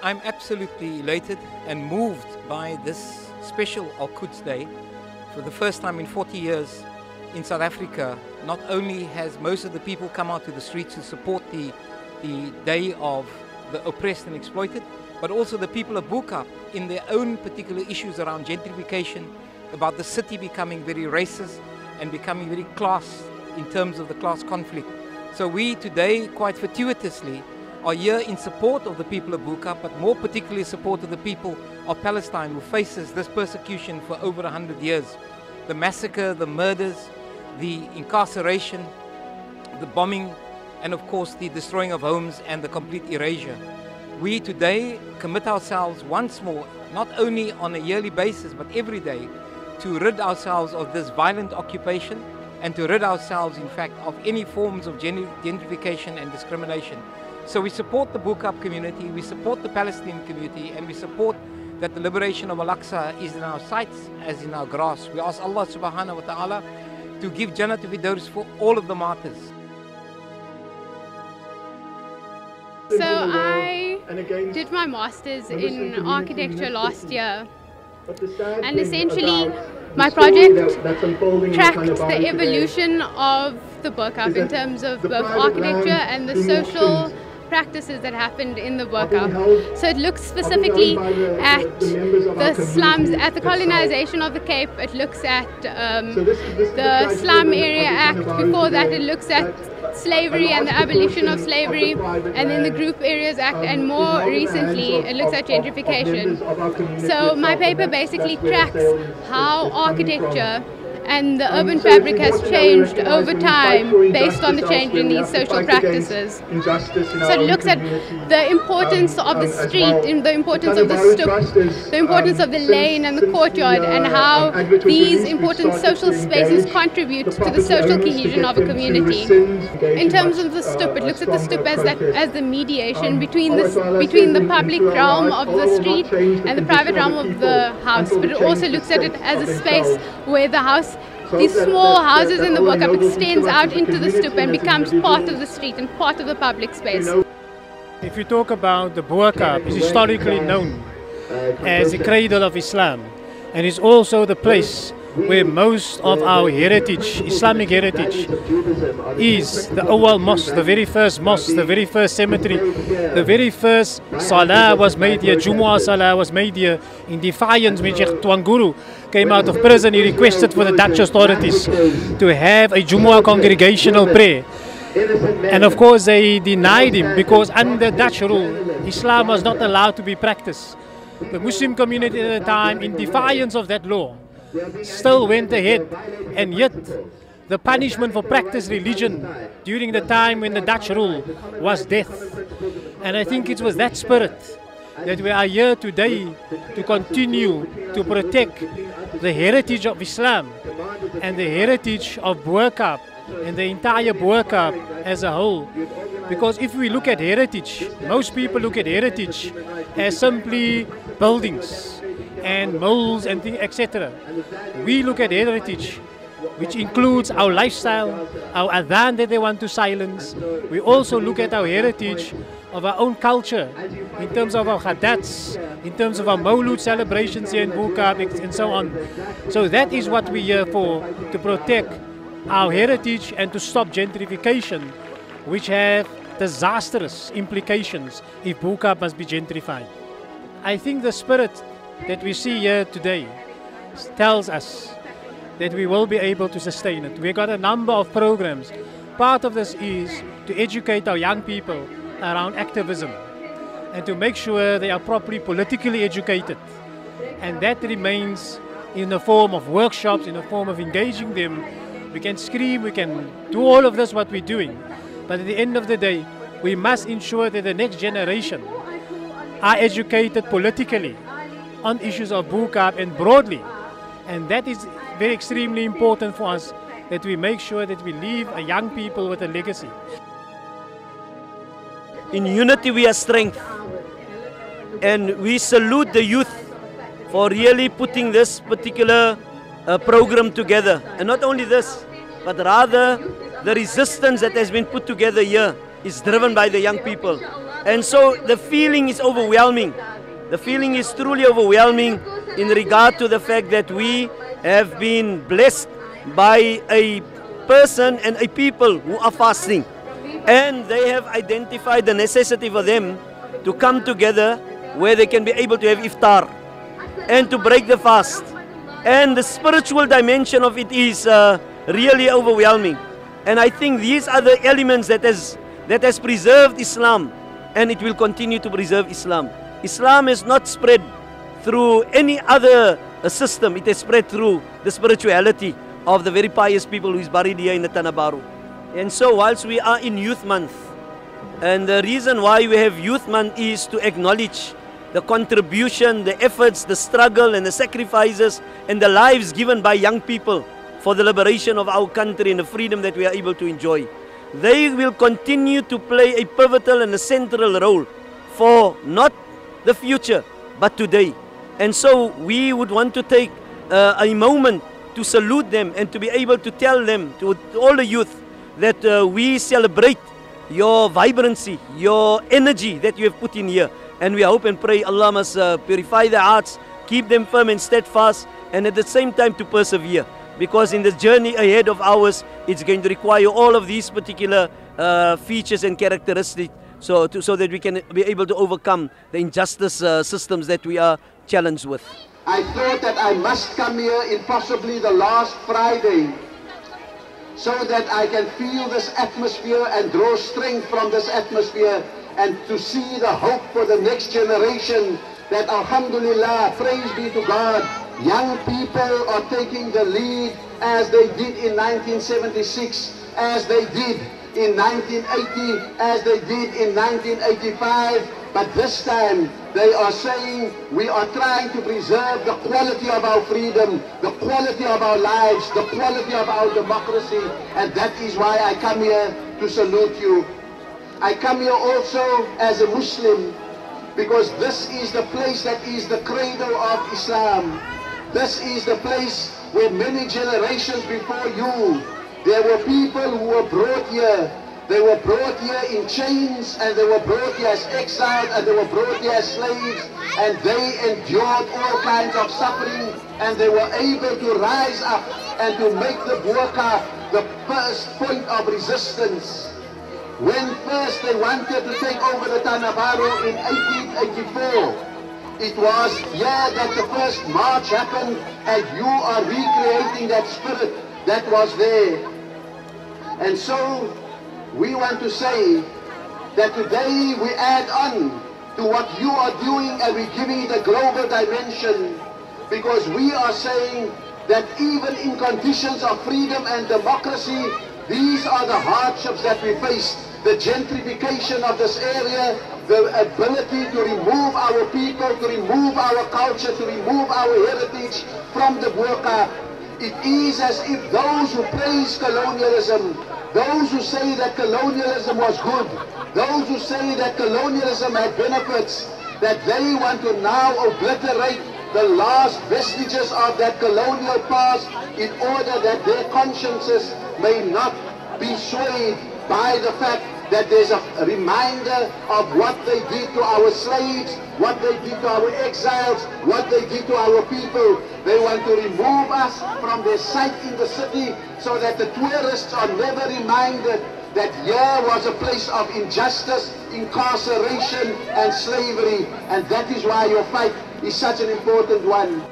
I'm absolutely elated and moved by this special Al-Quds Day. For the first time in 40 years in South Africa, not only has most of the people come out to the streets to support the Day of the Oppressed and Exploited, but also the people of Bo Kaap in their own particular issues around gentrification, about the city becoming very racist and becoming very class in terms of the class conflict. So we today, quite fortuitously, are here in support of the people of Bo Kaap, but more particularly support of the people of Palestine, who faces this persecution for over 100 years. The massacre, the murders, the incarceration, the bombing, and of course the destroying of homes and the complete erasure. We today commit ourselves once more, not only on a yearly basis, but every day, to rid ourselves of this violent occupation and to rid ourselves, in fact, of any forms of gentrification and discrimination. So we support the Bo Kaap community, we support the Palestinian community, and we support that the liberation of Al-Aqsa is in our sights as in our grasp. We ask Allah subhanahu wa ta'ala to give Jannah to Firdaus for all of the martyrs. So I did my master's in architecture last year, and essentially my project tracked the evolution of the Bo Kaap in terms of both architecture and the social practices that happened in the Bo Kaap. So it looks specifically at the slums, at the colonization of the Cape. It looks at the Slum Area Act. Before that, it looks at slavery and the abolition of slavery, and then the Group Areas Act, and more recently it looks at gentrification. So my paper basically tracks how architecture and the urban fabric has changed over time based on the change in these social practices. So it looks at the importance of the street, the importance of the stoep, the importance of the lane and the courtyard, and how these important social spaces contribute to the social cohesion of a community. In terms of the stoep, it looks at the stoep as the mediation between the public realm of the street and the private realm of the house, but it also looks at it as a space where the house, these small houses in the Bo Kaap, extends out into the stoep and becomes part of the street and part of the public space. If you talk about the Bo Kaap, it's historically known as the cradle of Islam, and it's also the place where most of our heritage, Islamic heritage, is. The Awal Mosque, the very first mosque, the very first cemetery, the very first Salah was made here, Jumu'ah Salah was made here in defiance when Sheikh Twanguru came out of prison. He requested for the Dutch authorities to have a Jumu'ah congregational prayer. And of course they denied him because under Dutch rule, Islam was not allowed to be practiced. The Muslim community at the time, in defiance of that law, still went ahead, and yet the punishment for practice religion during the time when the Dutch rule was death. And I think it was that spirit that we are here today to continue to protect the heritage of Islam and the heritage of Bo Kaap and the entire Bo Kaap as a whole. Because if we look at heritage, most people look at heritage as simply buildings and molds and things, etc. We look at heritage, which includes our lifestyle, our adhan that they want to silence. We also look at our heritage of our own culture, in terms of our khadats, in terms of our Maulud celebrations here in Bo Kaap, and so on. So that is what we're here for, to protect our heritage and to stop gentrification, which have disastrous implications if Bo Kaap must be gentrified. I think the spirit that we see here today tells us that we will be able to sustain it. We've got a number of programs. Part of this is to educate our young people around activism and to make sure they are properly politically educated. And that remains in the form of workshops, in the form of engaging them. We can scream, we can do all of this what we're doing. But at the end of the day, we must ensure that the next generation are educated politically on issues of Bo Kaap and broadly. And that is very extremely important for us, that we make sure that we leave a young people with a legacy. In unity we are strength, and we salute the youth for really putting this particular program together. And not only this, but rather the resistance that has been put together here is driven by the young people. And so the feeling is overwhelming. The feeling is truly overwhelming in regard to the fact that we have been blessed by a person and a people who are fasting. And they have identified the necessity for them to come together where they can be able to have Ifthaar and to break the fast. And the spiritual dimension of it is really overwhelming. And I think these are the elements that has preserved Islam, and it will continue to preserve Islam. Islam is not spread through any other system. It is spread through the spirituality of the very pious people who is buried here in the Tanah Baru. And so whilst we are in Youth Month, and the reason why we have Youth Month is to acknowledge the contribution, the efforts, the struggle and the sacrifices and the lives given by young people for the liberation of our country and the freedom that we are able to enjoy. They will continue to play a pivotal and a central role for not the future, but today. And so we would want to take a moment to salute them and to be able to tell them, to all the youth, that we celebrate your vibrancy, your energy that you have put in here. And we hope and pray Allah must purify their hearts, keep them firm and steadfast, and at the same time to persevere. Because in the journey ahead of ours, it's going to require all of these particular features and characteristics so that we can be able to overcome the injustice systems that we are challenged with. I thought that I must come here in possibly the last Friday so that I can feel this atmosphere and draw strength from this atmosphere and to see the hope for the next generation that, alhamdulillah, praise be to God, young people are taking the lead as they did in 1976, as they did in 1980, as they did in 1985. But this time they are saying we are trying to preserve the quality of our freedom, the quality of our lives, the quality of our democracy, and that is why I come here to salute you. I come here also as a Muslim because this is the place that is the cradle of Islam. This is the place where many generations before you, there were people who were brought here. They were brought here in chains, and they were brought here as exiles, and they were brought here as slaves, and they endured all kinds of suffering, and they were able to rise up and to make the burqa the first point of resistance. When first they wanted to take over the Tanah Baru in 1884, it was here that the first march happened, and you are recreating that spirit that was there. And so we want to say that today we add on to what you are doing, and we're giving it a global dimension, because we are saying that even in conditions of freedom and democracy, these are the hardships that we face. The gentrification of this area, the ability to remove our people, to remove our culture, to remove our heritage from the burqa. It is as if those who praise colonialism, those who say that colonialism was good, those who say that colonialism had benefits, that they want to now obliterate the last vestiges of that colonial past in order that their consciences may not be swayed by the fact that there's a reminder of what they did to our slaves, what they did to our exiles, what they did to our people. They want to remove us from their sight in the city so that the tourists are never reminded that here was a place of injustice, incarceration and slavery. And that is why your fight is such an important one.